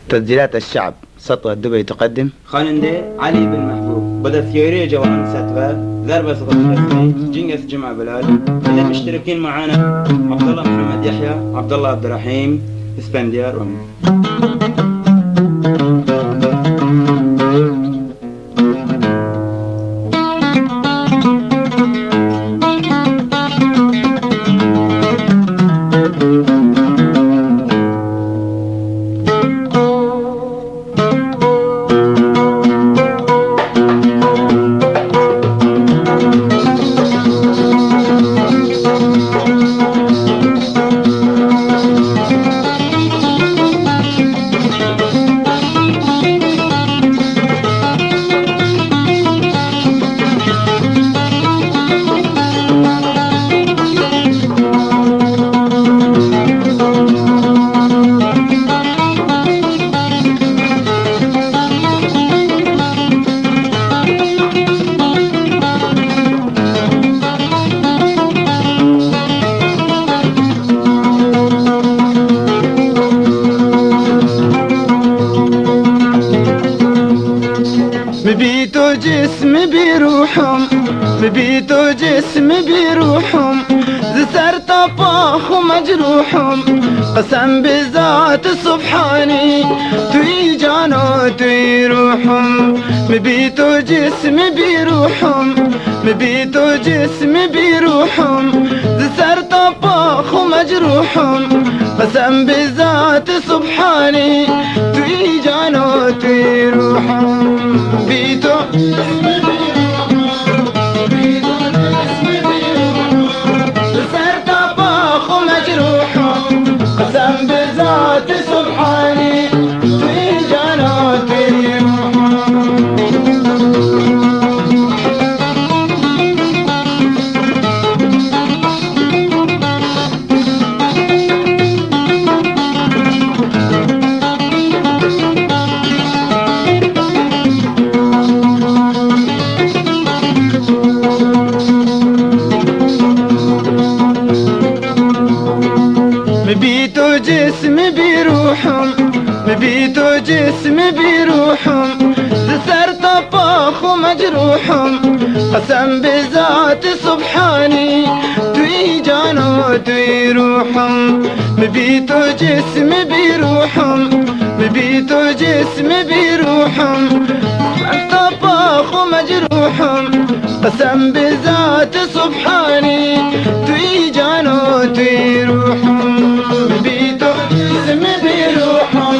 تسجيلات الشعب سطوة دبي تقدم خاننده علي بن محبوب بدأ ثيوري جوان ستفا ضربة صغة الاسمي جنجس جمع بلال. إذا مشتركين معانا عبد الله محمد يحيى، عبد الله عبد الرحيم، اسفنديار ومن. مبيتو جسم بروحهم، مبيتو جسم بروحهم، زسر طباخ ومجروحهم، قسم بذات سبحاني توي جانو توي روحهم. مبيتو جسم بروحهم، مبيتو جسم بروحهم، زسر طباخ ومجروحهم، قسم بذات سبحاني توي جانو توي روحهم. بيتو جسم بروحهم، بيتو جسم بروحهم، زسر طباخ ومجروحهم، قسم بذات سبحاني توي جانو توي روحهم. مبيتو جسم بروحهم، مبيتو جسم بروحهم، زسر طباخ ومجروحهم، قسم بذات سبحاني توي جانو توي روحهم. مبيتو جسم بروحهم، مبيتو جسم بروحهم، طباخ ومجروحهم، قسم بذات سبحاني توي جانو توي روحهم. مبيتو جسم بروحهم،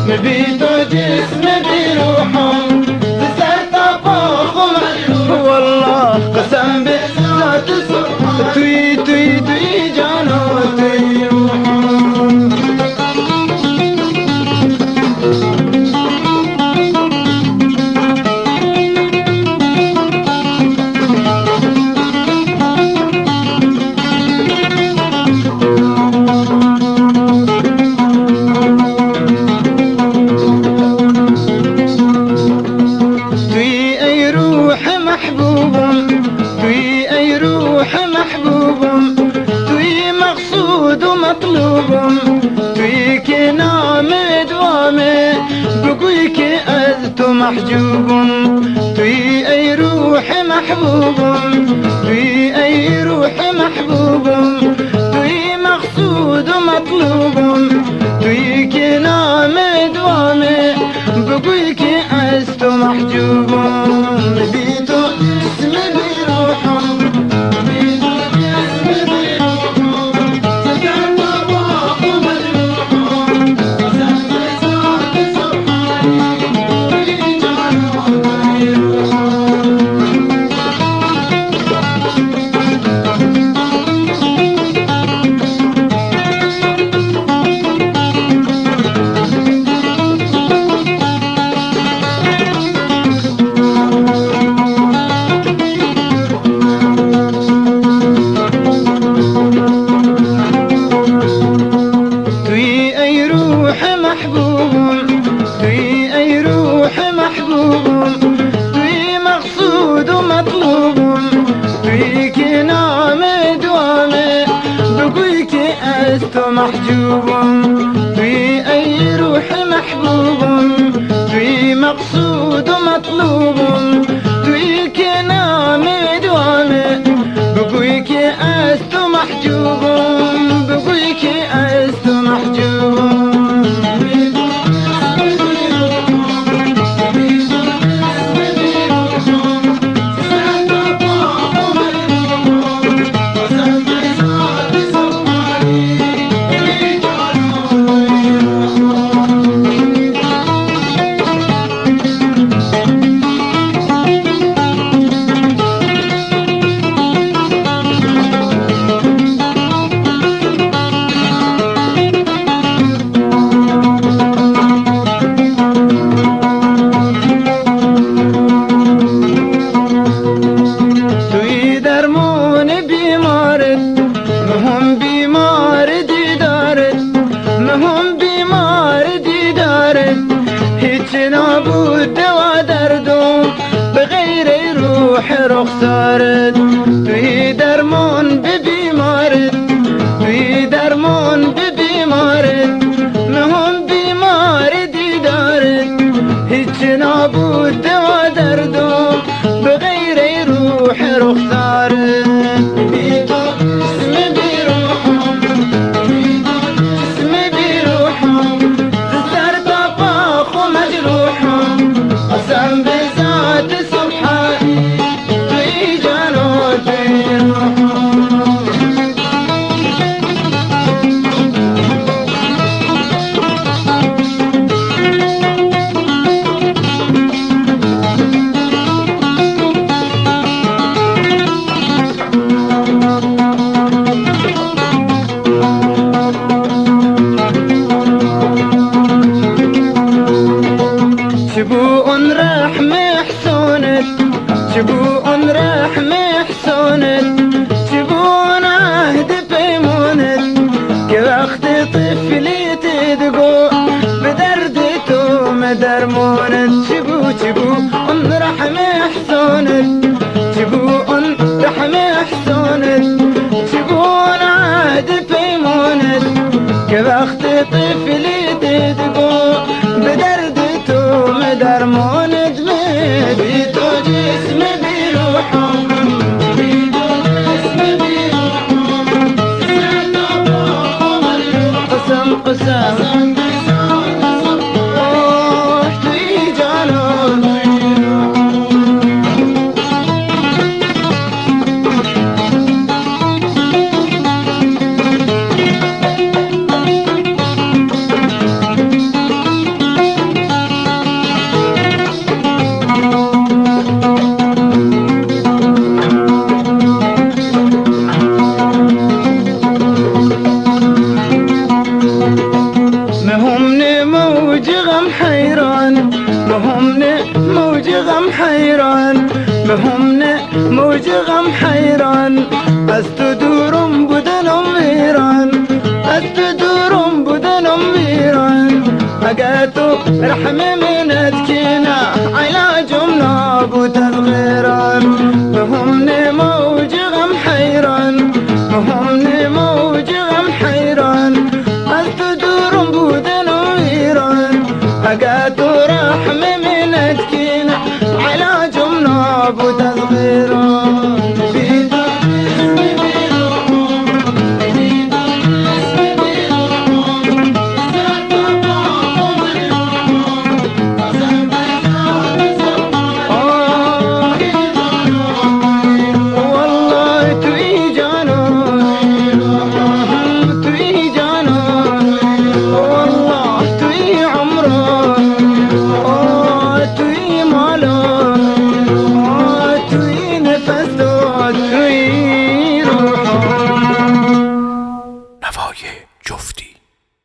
مبيتو جسم بروحهم، زسر طباخ ومجروحهم، والله قسم بذات سبحاني توي توي توي جانو توي روحهم. توي كنا مدوامي بقولك أنت محجوب، توي أي روح محبوب، توي أي روح محبوب، توي مقصود ومطلوب، توي كنا مدوامي بقولك أنت محجوب. بيتو اسم بروحهم، بيتو اسم بروحهم، لست محجوب في أي روح محبوب بود ودردم بغير يروح رخسار جسم بيروحهم جسم بيروحهم زر طباخ ومجروحهم قسم بذات سبحان بيجانوا بيروحهم شبوء راح محسونت شبوء راح محسونت شبون عهد بيمونت كوقت طفلي تدقو بدردتو مدرمونت شبوء راح محسونت شبوء راح محسونت شبون عهد بيمونت كوقت طفلي تدقو بدردتو مدرمون دمي بيتو جسم بيروحهم بيتو جسم بيروحهم قسم قسم روح تيجانو مهمني موج غم حيران مهمني موج غم حيران مهمني موج غم حيران استدورم بدنم ويران استدورم بدنم ويران أجاتو رحمة من أتكينا علاجم نابوت الغيران مهمني موج غم حيران مهمني موج غم حيران استدورم بدن ويران أجاتو رحمة